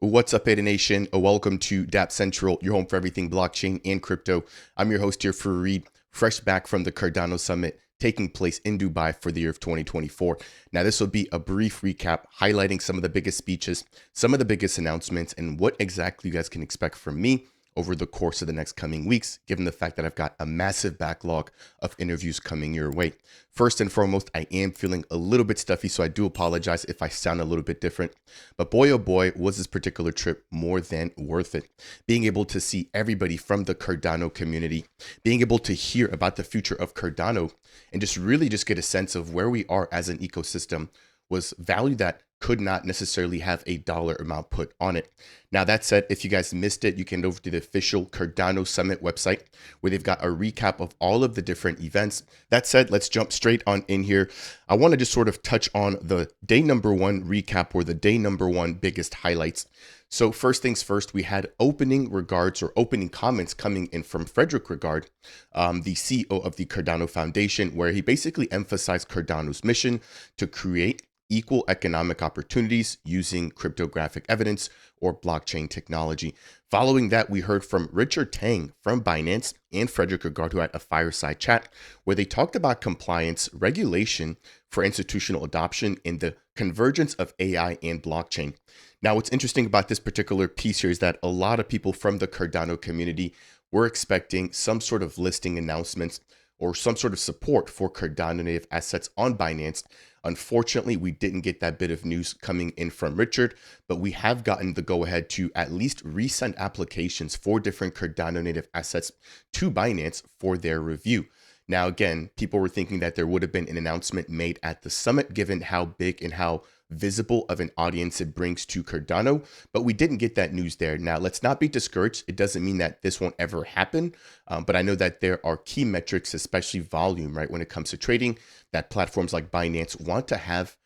What's up, Ada Nation? Welcome to Dapp Central, your home for everything blockchain and crypto. I'm your host here for Reed, fresh back from the Cardano Summit taking place in Dubai for the year of 2024. Now, this will be a brief recap highlighting some of the biggest speeches, some of the biggest announcements, and what exactly you guys can expect from me over the course of the next coming weeks, given the fact that I've got a massive backlog of interviews coming your way. First and foremost, I am feeling a little bit stuffy, so I do apologize if I sound a little bit different. But boy, oh boy, was this particular trip more than worth it. Being able to see everybody from the Cardano community, being able to hear about the future of Cardano, and just really just get a sense of where we are as an ecosystem was value that could not necessarily have a dollar amount put on it. Now, that said, if you guys missed it, you can go over to the official Cardano Summit website where they've got a recap of all of the different events. That said, let's jump straight on in here. I want to just sort of touch on the day number one recap or the day number one biggest highlights. So first things first, we had opening regards or opening comments coming in from Frederick Regard, the CEO of the Cardano Foundation, where he basically emphasized Cardano's mission to create equal economic opportunities using cryptographic evidence or blockchain technology. Following that, we heard from Richard Tang from Binance and Frederick Regard, who had a fireside chat where they talked about compliance, regulation for institutional adoption, and the convergence of AI and blockchain. Now, what's interesting about this particular piece here is that a lot of people from the Cardano community were expecting some sort of listing announcements or some sort of support for Cardano native assets on Binance. Unfortunately, we didn't get that bit of news coming in from Richard, but we have gotten the go-ahead to at least resend applications for different Cardano native assets to Binance for their review. Now, again, people were thinking that there would have been an announcement made at the summit, given how big and how visible of an audience it brings to Cardano, but we didn't get that news there. Now, let's not be discouraged. It doesn't mean that this won't ever happen, but I know that there are key metrics, especially volume, right, when it comes to trading, that platforms like Binance want to have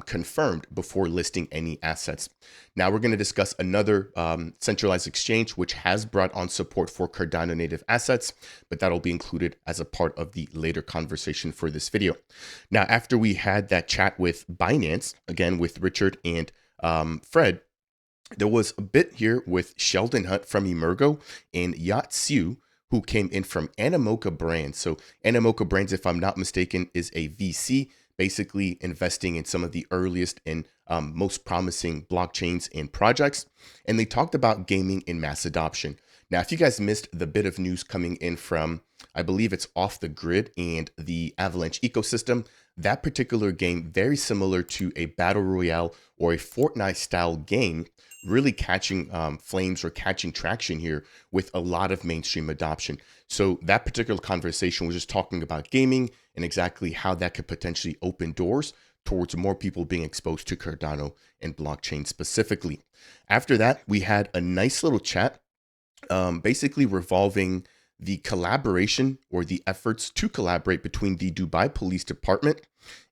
confirmed before listing any assets. Now we're going to discuss another centralized exchange which has brought on support for Cardano native assets, but that'll be included as a part of the later conversation for this video. Now, after we had that chat with Binance, again with Richard and Fred, there was a bit here with Sheldon Hunt from Emergo and Yat Siu, who came in from Animoca Brands. So Animoca Brands, if I'm not mistaken, is a VC, basically investing in some of the earliest and most promising blockchains and projects. And they talked about gaming and mass adoption. Now, if you guys missed the bit of news coming in from, I believe it's Off the Grid and the Avalanche ecosystem, that particular game, very similar to a battle royale or a Fortnite style game, really catching flames or catching traction here with a lot of mainstream adoption. So that particular conversation was just talking about gaming and exactly how that could potentially open doors towards more people being exposed to Cardano and blockchain specifically. After that, we had a nice little chat, basically revolving the collaboration or the efforts to collaborate between the Dubai Police Department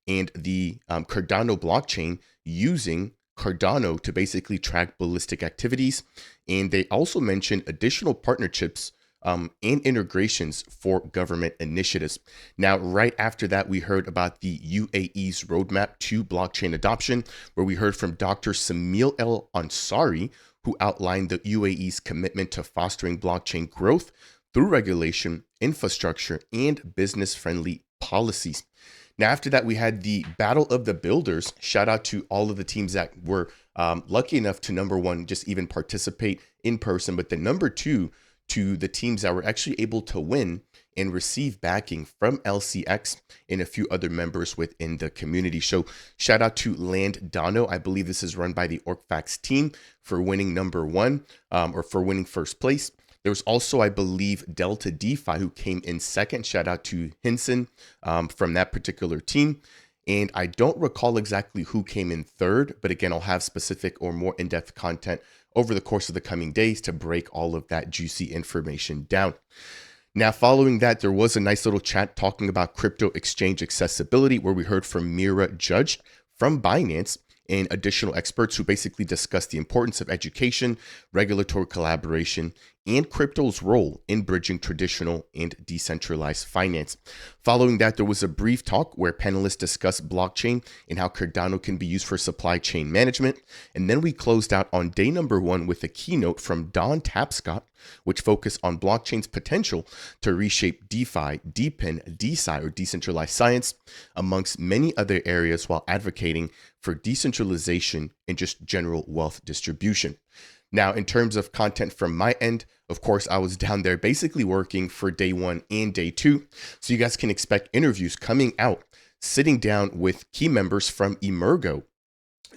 and the Cardano blockchain using Cardano to basically track ballistic activities. And they also mentioned additional partnerships and integrations for government initiatives. Now, right after that, we heard about the UAE's roadmap to blockchain adoption, where we heard from Dr. Samil El Ansari, who outlined the UAE's commitment to fostering blockchain growth through regulation, infrastructure, and business-friendly policies. Now, after that, we had the Battle of the Builders. Shout out to all of the teams that were lucky enough to, number one, just even participate in person, but then number two, to the teams that were actually able to win and receive backing from LCX and a few other members within the community. So shout out to Land Dono. I believe this is run by the Orcfax team for winning number one or for winning first place. There was also, I believe, Delta DeFi, who came in second. Shout out to Hinson from that particular team. And I don't recall exactly who came in third, but again, I'll have specific or more in-depth content over the course of the coming days to break all of that juicy information down. Now, following that, there was a nice little chat talking about crypto exchange accessibility, where we heard from Mira Judge from Binance and additional experts who basically discussed the importance of education, regulatory collaboration, and crypto's role in bridging traditional and decentralized finance. Following that, there was a brief talk where panelists discussed blockchain and how Cardano can be used for supply chain management. And then we closed out on day number 1 with a keynote from Don Tapscott, which focused on blockchain's potential to reshape DeFi, DePIN, DeSci, or decentralized science, amongst many other areas, while advocating for decentralization and just general wealth distribution. Now, in terms of content from my end, of course, I was down there basically working for day 1 and day 2. So you guys can expect interviews coming out, sitting down with key members from Emergo,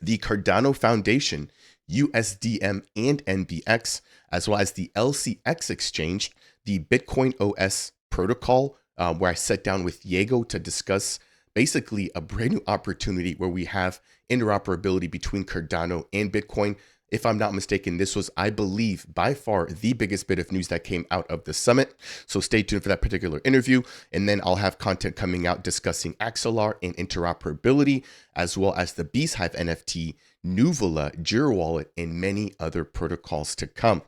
the Cardano Foundation, USDM and NBX, as well as the LCX exchange, the Bitcoin OS protocol, where I sat down with Diego to discuss basically a brand new opportunity where we have interoperability between Cardano and Bitcoin. If I'm not mistaken, this was, I believe, by far the biggest bit of news that came out of the summit. So stay tuned for that particular interview. And then I'll have content coming out discussing Axelar and interoperability, as well as the Beehive NFT, Nuvola, Jira Wallet, and many other protocols to come.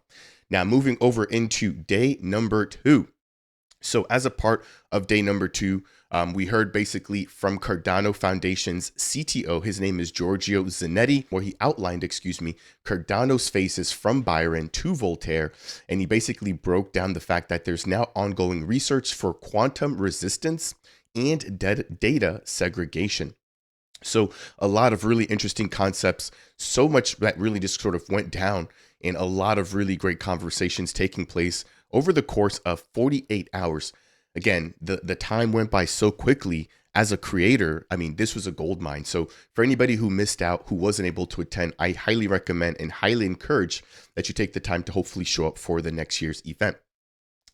Now, moving over into day number 2. So as a part of day number 2, we heard basically from Cardano Foundation's CTO, his name is Giorgio Zanetti, where he outlined, Cardano's phases from Byron to Voltaire. And he basically broke down the fact that there's now ongoing research for quantum resistance and data segregation. So a lot of really interesting concepts, so much that really just sort of went down, and a lot of really great conversations taking place over the course of 48 hours. Again, the time went by so quickly. As a creator, I mean, this was a gold mine. So for anybody who missed out, who wasn't able to attend, I highly recommend and highly encourage that you take the time to hopefully show up for the next year's event.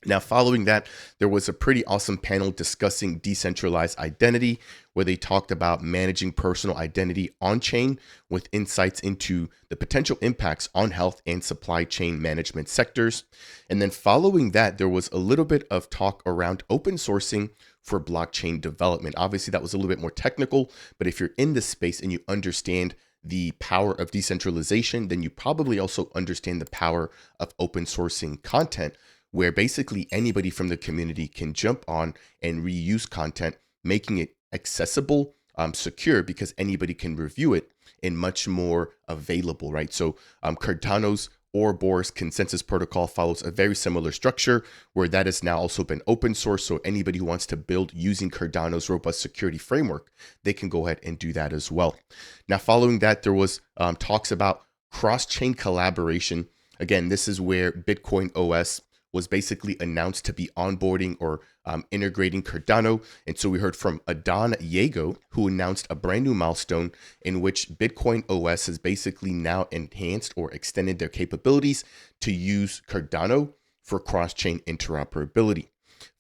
Now, following that, there was a pretty awesome panel discussing decentralized identity, where they talked about managing personal identity on-chain with insights into the potential impacts on health and supply chain management sectors. And then following that, there was a little bit of talk around open sourcing for blockchain development. Obviously, that was a little bit more technical, but if you're in this space and you understand the power of decentralization, then you probably also understand the power of open sourcing content, where basically anybody from the community can jump on and reuse content, making it accessible, secure, because anybody can review it, and much more available, right? So Cardano's Ouroboros consensus protocol follows a very similar structure, where that has now also been open source. So anybody who wants to build using Cardano's robust security framework, they can go ahead and do that as well. Now, following that, there was talks about cross-chain collaboration. Again, this is where Bitcoin OS was basically announced to be onboarding or integrating Cardano. And so we heard from Adon Diego, who announced a brand new milestone in which Bitcoin OS has basically now enhanced or extended their capabilities to use Cardano for cross-chain interoperability.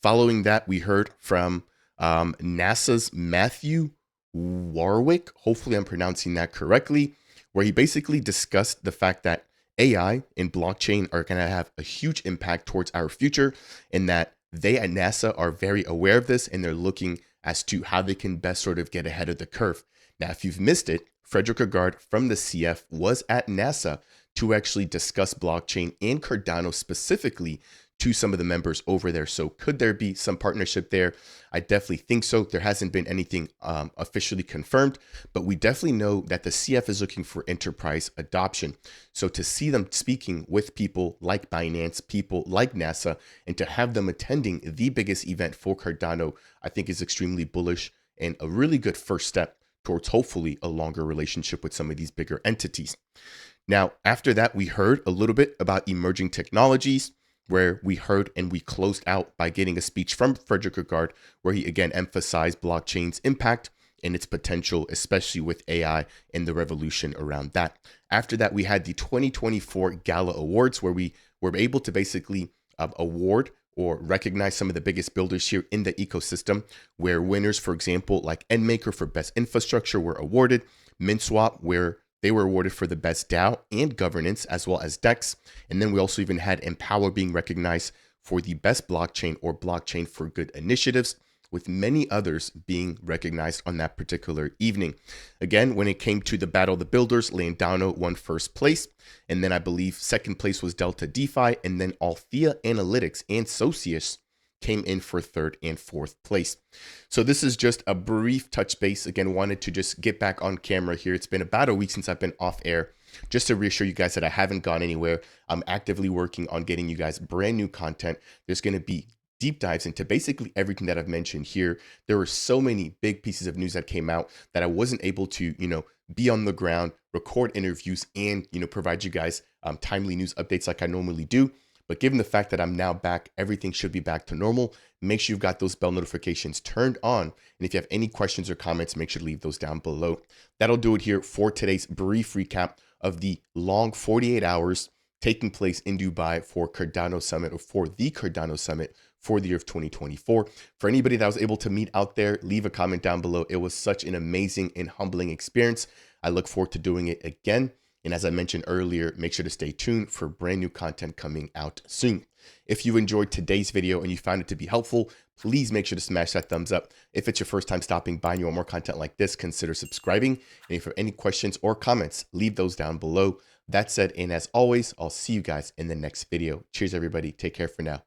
Following that, we heard from NASA's Matthew Warwick, hopefully I'm pronouncing that correctly, where he basically discussed the fact that AI and blockchain are going to have a huge impact towards our future, and that they at NASA are very aware of this, and they're looking as to how they can best sort of get ahead of the curve. Now, if you've missed it, Frederick Agard from the CF was at NASA to actually discuss blockchain and Cardano specifically to some of the members over there. So could there be some partnership there? I definitely think so. There hasn't been anything officially confirmed, but we definitely know that the CF is looking for enterprise adoption. So to see them speaking with people like Binance, people like NASA, and to have them attending the biggest event for Cardano, I think is extremely bullish and a really good first step towards hopefully a longer relationship with some of these bigger entities. Now, after that, we heard a little bit about emerging technologies, where we heard and we closed out by getting a speech from Frederick Agard, where he again emphasized blockchain's impact and its potential, especially with AI and the revolution around that. After that, we had the 2024 Gala Awards, where we were able to basically award or recognize some of the biggest builders here in the ecosystem, where winners, for example, like Endmaker for best infrastructure were awarded, MintSwap, where they were awarded for the best DAO and governance, as well as DEX. And then we also even had Empower being recognized for the best blockchain or blockchain for good initiatives, with many others being recognized on that particular evening. Again, when it came to the Battle of the Builders, Landano won first place. And then I believe second place was Delta DeFi. And then Althea Analytics and Socius came in for third and fourth place. So this is just a brief touch base. Again, wanted to just get back on camera here. It's been about a week since I've been off air, just to reassure you guys that I haven't gone anywhere. I'm actively working on getting you guys brand new content. There's going to be deep dives into basically everything that I've mentioned here. There were so many big pieces of news that came out that I wasn't able to, be on the ground, record interviews, and, provide you guys timely news updates like I normally do. But given the fact that I'm now back, everything should be back to normal. Make sure you've got those bell notifications turned on. And if you have any questions or comments, make sure to leave those down below. That'll do it here for today's brief recap of the long 48 hours taking place in Dubai for Cardano Summit, or for the Cardano Summit for the year of 2024. For anybody that was able to meet out there, leave a comment down below. It was such an amazing and humbling experience. I look forward to doing it again. And as I mentioned earlier, make sure to stay tuned for brand new content coming out soon. If you enjoyed today's video and you found it to be helpful, please make sure to smash that thumbs up. If it's your first time stopping by and you want more content like this, consider subscribing. And if you have any questions or comments, leave those down below. That said, and as always, I'll see you guys in the next video. Cheers, everybody. Take care for now.